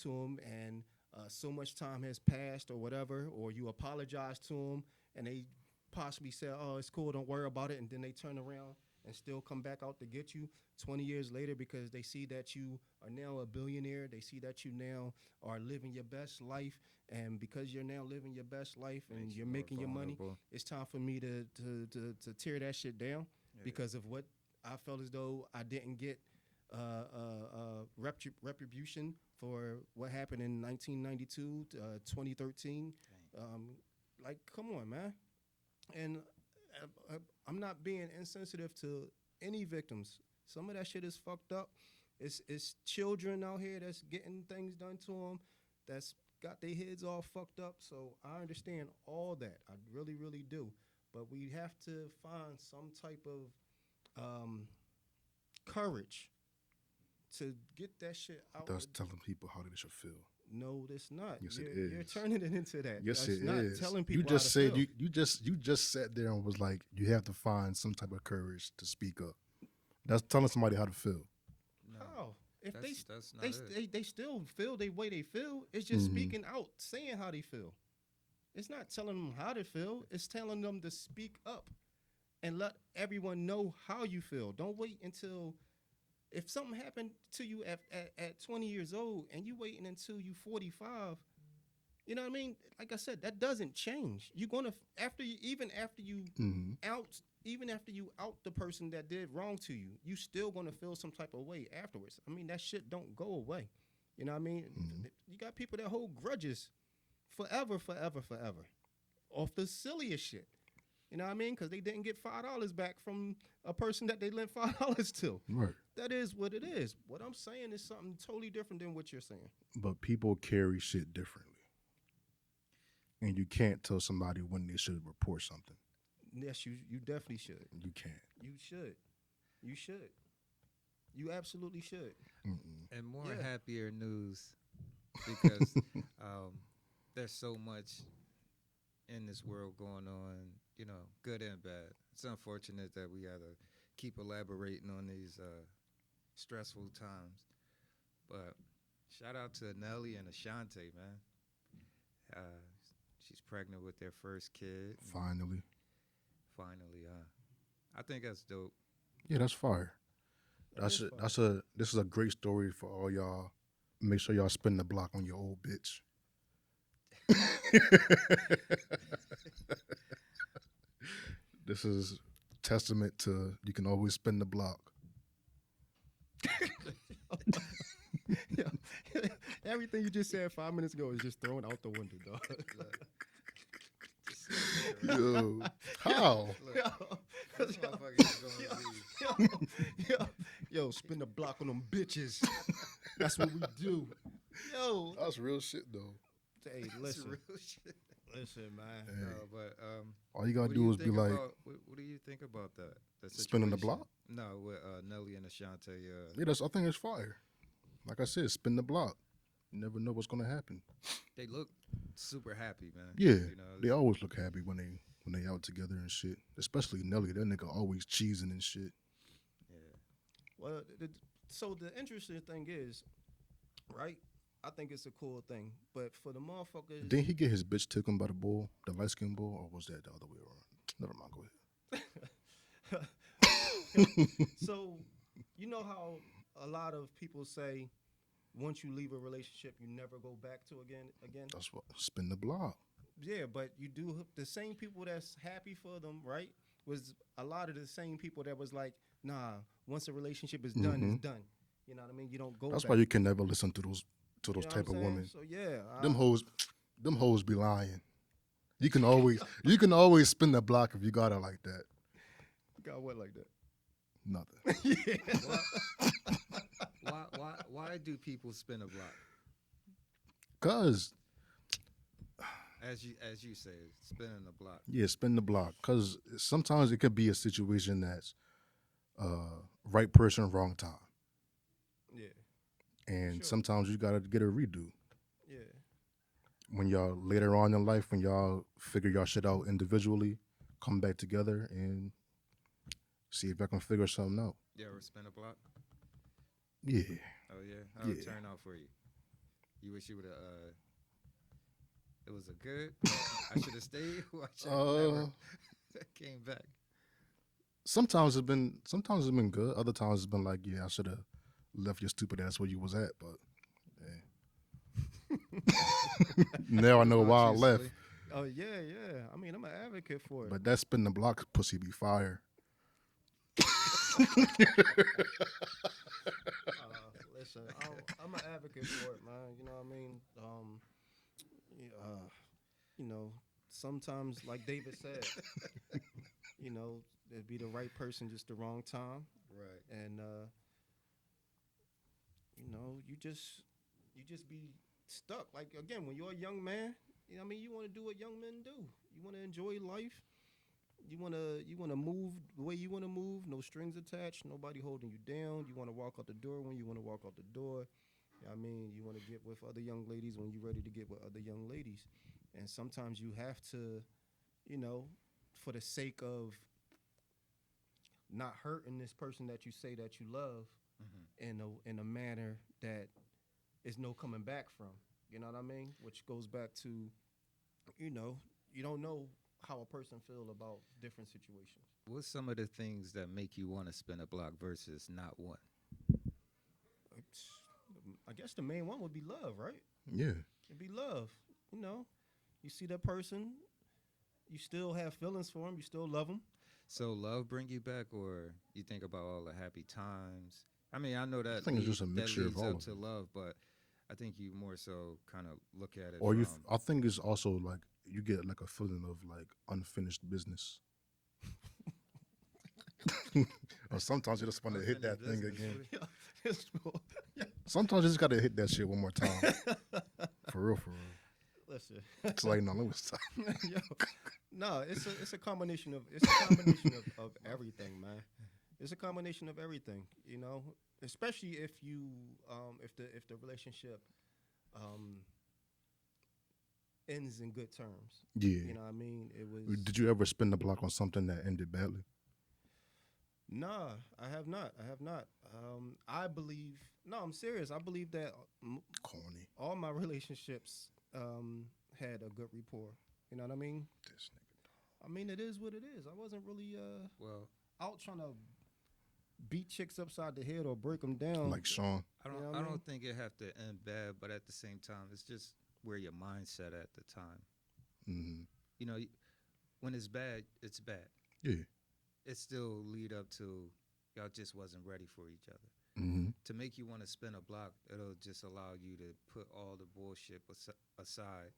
to him, and so much time has passed or whatever, or you apologize to him, and they possibly say, "Oh, it's cool, don't worry about it," and then they turn around and still come back out to get you 20 years later because they see that you are now a billionaire. They see that you now are living your best life. And because you're now living your best life and Makes you you're more making your money, vulnerable. it's time for me to tear that shit down Yeah. because of what I felt as though I didn't get retribution for what happened in 1992, 2013. Like, come on, man. And I'm not being insensitive to any victims. Some of that shit is fucked up. It's children out here that's getting things done to them, that's got their heads all fucked up. So I understand all that. I really, really do. But we have to find some type of courage to get that shit out. That's telling people how they should feel. No, that's not. Yes, you're, it is. You're turning it into that. Yes, that's it not is. telling people You just how to said feel. you just sat there and was like, you have to find some type of courage to speak up. That's telling somebody how to feel. No, How? If that's not it. they still feel the way they feel, it's just Mhm. speaking out, saying how they feel. It's not telling them how to feel. It's telling them to speak up and let everyone know how you feel. Don't wait until if something happened to you at 20 years old and you waiting until you 45. You know what I mean? Like I said, that doesn't change. You're gonna even after you Mhm. out the person that did wrong to you, you still gonna feel some type of way afterwards. I mean, that shit don't go away. You know what I mean? Mhm. You got people that hold grudges forever, off the silliest shit. You know what I mean? Because they didn't get $5 back from a person that they lent $5 to. Right. That is what it is. What I'm saying is something totally different than what you're saying. But people carry shit differently. And you can't tell somebody when they should report something. Yes, you definitely should. You can't. You should. You should. You absolutely should. Mm-mm. And more Yeah. happier news because there's so much in this world going on, you know, good and bad. It's unfortunate that we gotta keep elaborating on these stressful times. But shout out to Nelly and Ashanti, man. She's pregnant with their first kid. Finally. Finally, I think that's dope. Yeah, that's fire. That is fine. This is a great story for all y'all. Make sure y'all spin the block on your old bitch. This is testament to you can always spin the block. Yo, everything you just said 5 minutes ago is just thrown out the window, dog. Yo, how? Look, this motherfucker is gonna be. Yo, spin the block on them bitches. That's what we do. Yo, That's real shit though. hey, That's listen, real shit. listen, man. Hey. No, but All you gotta what do you is be think like what do you think about that spinning the situation? block. No, with Nelly and Ashanti. Yeah, I think it's fire. Like I said, spin the block. You never know what's gonna happen. They look super happy, man. Yeah, you know, they always look happy when they out together and shit. Especially Nelly, that nigga always cheesing and shit. yeah. Well, so the interesting thing is, right? I think it's a cool thing, but for the motherfuckers, Didn't he get his bitch taken by the bull, the light skinned bull, or was that the other way around? Never mind, go ahead. so you know how a lot of people say once you leave a relationship you never go back to again. That's what spin the block. Yeah, but you do the same people that's happy for them, right? Was a lot of the same people that was like, nah, once a relationship is done, it's done. You know what I mean? You don't go That's back. why you can never listen to those You know type what of I'm women. saying? So yeah, Them hoes be lying. You can always spin the block if you got her like that. got what like that? Nothing. Yeah. Why do people spin a block? Cause As you say, spinning the block. yeah, spin the block. Cause sometimes it could be a situation that's right person, wrong time. Yeah. And Sure. sometimes you gotta get a redo. Yeah. When y'all later on in life, when y'all figure y'all shit out individually, come back together and see if I can figure something out. You ever spin a block? Yeah. Oh yeah. How it Yeah. turn out for you? You wish you would have. It was a good. I should have stayed. Or I should have never came back. Sometimes it's been good. Other times it's been like, yeah, I should have left your stupid ass where you was at, but now I know What why I about you, left. Sully? Oh yeah. I mean, I'm an advocate for it. But that spin the block pussy be fire. Listen, I'm an advocate for it, man. You know what I mean? Yeah, you know, sometimes, like David said, you know, it'd be the right person, just the wrong time, Right. and you know, you just be stuck. Like again, when you're a young man, you know what I mean, you want to do what young men do. You want to enjoy life. You wanna move the way you wanna move. No strings attached. Nobody holding you down. You wanna walk out the door when you wanna walk out the door. You know what I mean, you wanna get with other young ladies when you're ready to get with other young ladies. And sometimes you have to, you know, for the sake of not hurting this person that you say that you love Mm-hmm. in a manner that is no coming back from. You know what I mean? Which goes back to, you know, you don't know how a person feel about different situations. What's some of the things that make you want to spin a block versus not one? I guess the main one would be love, right? Yeah. It'd be love. You know, you see that person, you still have feelings for him, you still love him. So love bring you back, or you think about all the happy times? I mean, I know I that think it's just a that mixture of leads all up of to it. love, but I think you more so kind of look at it Or from. I think it's also like you get like a feeling of like unfinished business. Or sometimes you just want to hit that Unfinished thing business, again. Yeah, it's cool. Sometimes you just gotta hit that shit one more time. For real, for real. Listen, It's like, no, let me stop. yo, no, it's a combination of everything, man. It's a combination of everything, you know. Especially if you if the relationship um, ends in good terms. Yeah. You know what I mean? It was Did you ever spin the block on something that ended badly? nah. I have not. I have not. I believe. No, I'm serious. I believe that Corny. all my relationships had a good rapport. You know what I mean? This nigga. I mean, it is what it is. I wasn't really Well, out trying to beat chicks upside the head or break them down. Like Sean. I don't. You know what I I mean? don't think it have to end bad, but at the same time, it's just where your mindset at the time. Mm-hmm. You know, when it's bad, it's bad. Yeah. It still lead up to y'all just wasn't ready for each other. Mm-hmm. To make you want to spin a block, it'll just allow you to put all the bullshit aside,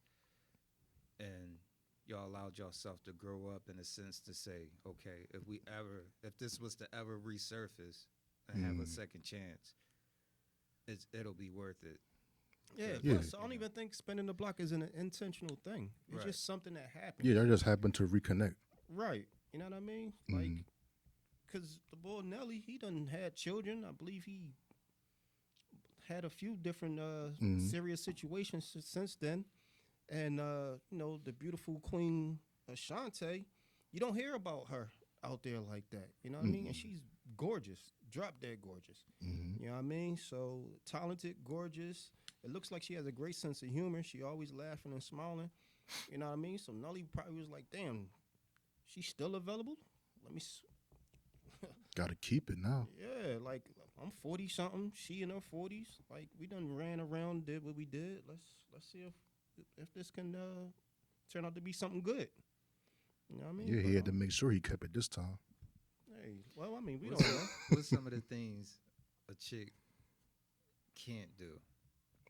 and y'all allowed yourself to grow up in a sense to say, okay, if this was to ever resurface and have a second chance, it'll be worth it. Yeah. Yeah. Plus, I don't even think spinning the block is an intentional thing. It's Right. just something that happens. Yeah, I just happened to reconnect. Right. You know what I mean? Mhm. Like, because the boy Nelly, he done had children. I believe he had a few different serious situations since then. And, you know, the beautiful Queen Ashante, you don't hear about her out there like that. You know what I mean? And she's gorgeous, drop dead gorgeous. Mm-hmm. You know what I mean? So talented, gorgeous. It looks like she has a great sense of humor. She always laughing and smiling. You know what I mean? So Nelly probably was like, damn, she's still available? Let me Gotta keep it now. yeah, like I'm 40 something, she in her 40s. Like we done ran around, did what we did. Let's see if this can turn out to be something good. You know what I mean? Yeah, he But, had to make sure he kept it this time. hey, well, I mean, we What's, don't know. what's some of the things a chick can't do?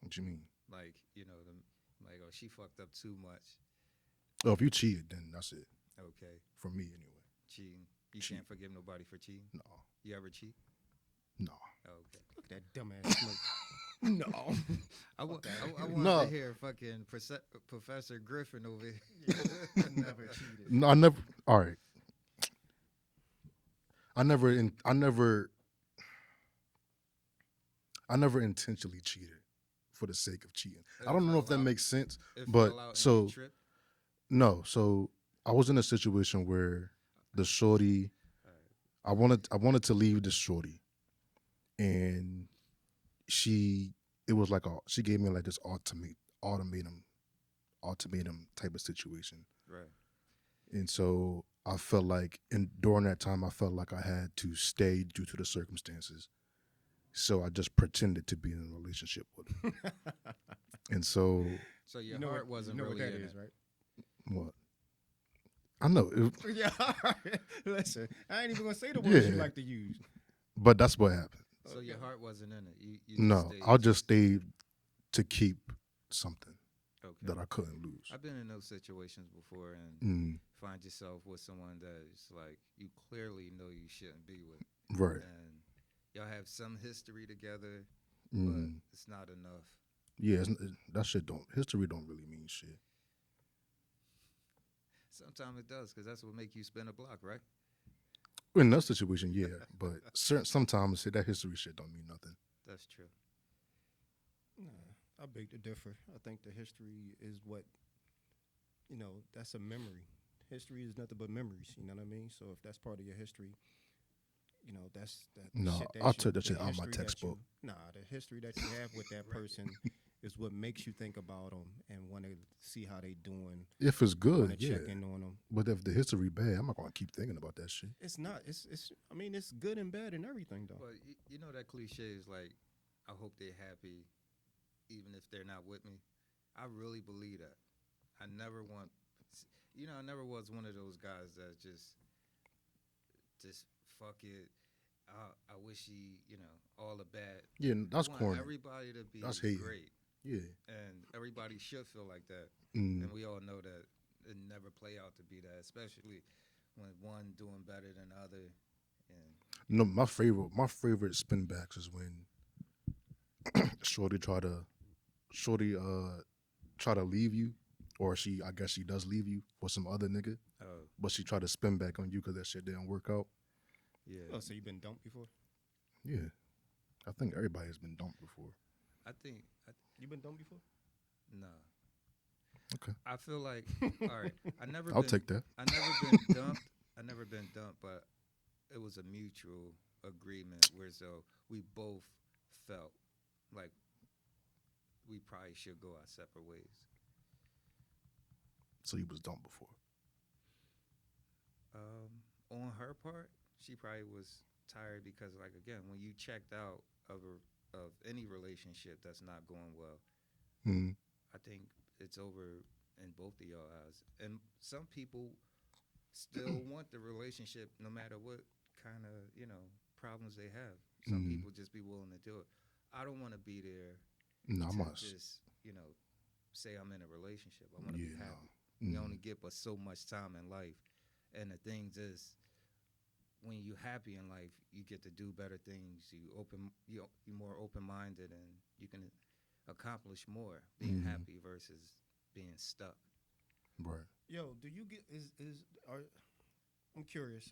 What you mean? Like, like, oh, she fucked up too much. Oh, if you cheated, then that's it. Okay, For me, anyway. cheating. You Cheat. can't forgive nobody for cheating. No. You ever cheat? No. Oh, okay. Look at that dumbass smoke. No. I Okay. wanted No. to hear fucking Professor Griffin over here. Never cheated. No, I never. All right. I never intentionally cheated for the sake of cheating. I don't know if that makes sense, It but fell out and so you tripped? no. So I was in a situation where the shorty, I wanted to leave the shorty, and it was like she gave me like this ultimatum type of situation. Right. And so I felt like, and during that time, I felt like I had to stay due to the circumstances. So I just pretended to be in a relationship with him. And so, So your heart wasn't really that in is, it. right? what? I know, Yeah. Listen, I ain't even gonna say the words you Yeah. like to use. but that's what happened. So your heart wasn't in it. You just No, stayed. I just stayed to keep something Okay. that I couldn't lose. I've been in those situations before and Mm, find yourself with someone that is like you clearly know you shouldn't be with, right. and y'all have some history together, Mm, but it's not enough. yeah, that shit don't. History don't really mean shit. Sometimes it does because that's what make you spin a block, right? In that situation, yeah, but sometimes that history shit don't mean nothing. That's true. Nah, I beg to differ. I think the history is what, that's a memory. History is nothing but memories. You know what I mean? So if that's part of your history, that's that. No, shit that I'll you- take that the shit out of my history that textbook. the history that you have with that person is what makes you think about them and want to see how they doing. If it's Want good, to yeah. check in on them. But if the history bad, I'm not gonna keep thinking about that shit. It's not. It's. I mean, it's good and bad and everything though. But you know that cliche is like, I hope they're happy, even if they're not with me. I really believe that. I never want, I never was one of those guys that just fuck it. I wish he, all the bad. Yeah, that's I want corny. everybody to be That's hating. great, Yeah. and everybody should feel like that. Mm. And we all know that it never play out to be that, especially when one doing better than the other. And No, my favorite spin backs is when Shorty try to leave you, or I guess she does leave you for some other nigga, but she try to spin back on you because that shit didn't work out. yeah, Oh, so you've been dumped before? Yeah, I think everybody has been dumped before. I think You been dumped before? no. Okay, I feel like all right. I'll take that. I never been dumped, but it was a mutual agreement where so we both felt like we probably should go our separate ways. So you was dumped before. On her part, she probably was tired because, like, again, when you checked out of any relationship that's not going well, Mm. I think it's over in both of y'all eyes. And some people still want the relationship no matter what kind of, problems they have. Some Mhm. people just be willing to do it. I don't want to be there No, I to must. just, say I'm in a relationship. I want to Yeah, be no. happy. Mm. You only get but so much time in life. And the things is, when you're happy in life, you get to do better things. You're more open-minded, and you can accomplish more being Mhm. happy versus being stuck. Right. Yo, do you get I'm curious.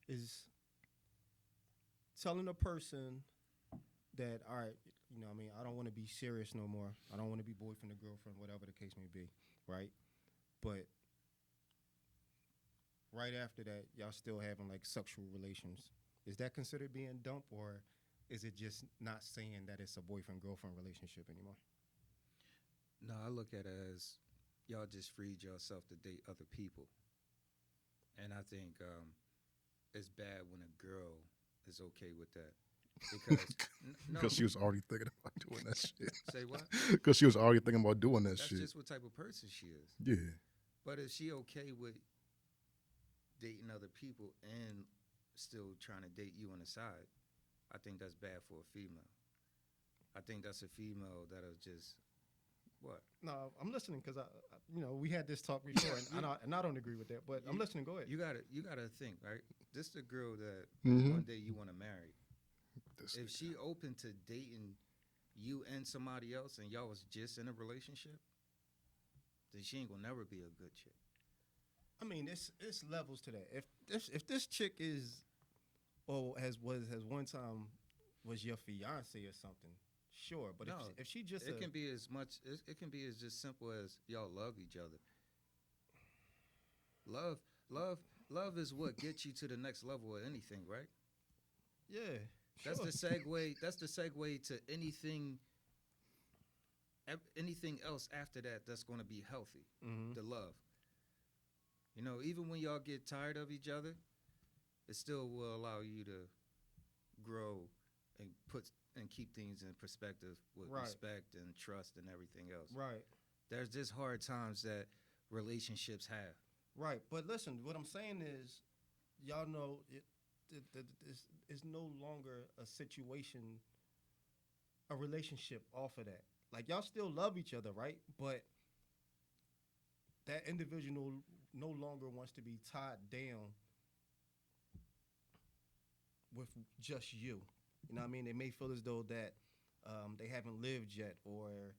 Is telling a person that, all right, I don't want to be serious no more. I don't want to be boyfriend or girlfriend, whatever the case may be, right? But right after that, y'all still having like sexual relations. Is that considered being dumped, or is it just not saying that it's a boyfriend girlfriend relationship anymore? No, I look at it as y'all just freed yourself to date other people. And I think it's bad when a girl is okay with that. Because, no, Because she was already thinking about doing that shit. say what? Because she was already thinking about doing that That's shit. just what type of person she is. Yeah. But if she okay with dating other people and still trying to date you on the side, I think that's bad for a female. I think that's a female that'll just what? No, I'm listening because we had this talk before, and I don't agree with that. But I'm listening. Go ahead. You gotta think, right? This the girl that Mhm. one day you want to marry. This If nigga. she open to dating you and somebody else, and y'all was just in a relationship, then she ain't gonna never be a good chick. I mean, it's levels to that. If this chick is, or has one time was your fiance or something, sure. But No, if she just It can be as much. It can be as just simple as y'all love each other. Love is what gets you to the next level of anything, right? yeah, That's sure. the segue. That's the segue to anything else after that. That's going to be healthy. Mhm. The love. You know, even when y'all get tired of each other, it still will allow you to grow and keep things in perspective with Right. respect and trust and everything else. Right. There's just hard times that relationships have. Right. But listen, what I'm saying is, y'all know it's no longer a situation, a relationship off of that. Like, y'all still love each other, right? But that individual no longer wants to be tied down with just you. You know what I mean? They may feel as though that they haven't lived yet, or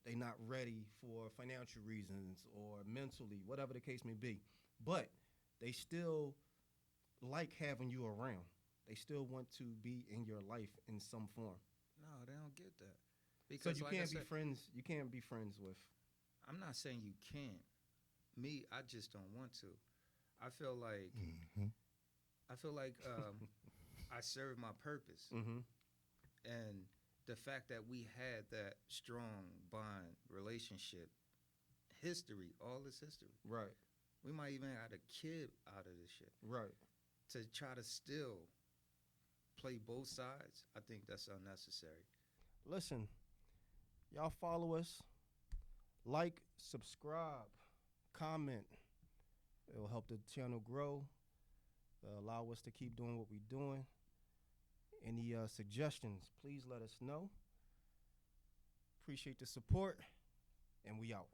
they not ready for financial reasons or mentally, whatever the case may be. But they still like having you around. They still want to be in your life in some form. No, they don't get that. So Because you like I can't be said, friends. You can't be friends with. I'm not saying you can't. Me, I just don't want to. I feel like Mm-hmm. I serve my purpose. Mm-hmm. And the fact that we had that strong bond relationship, history, all this history. Right. We might even have a kid out of this shit. Right. To try to still play both sides, I think that's unnecessary. Listen, y'all follow us, like, subscribe, comment. It will help the channel grow, allow us to keep doing what we're doing. Any suggestions, please let us know. Appreciate the support, and we out.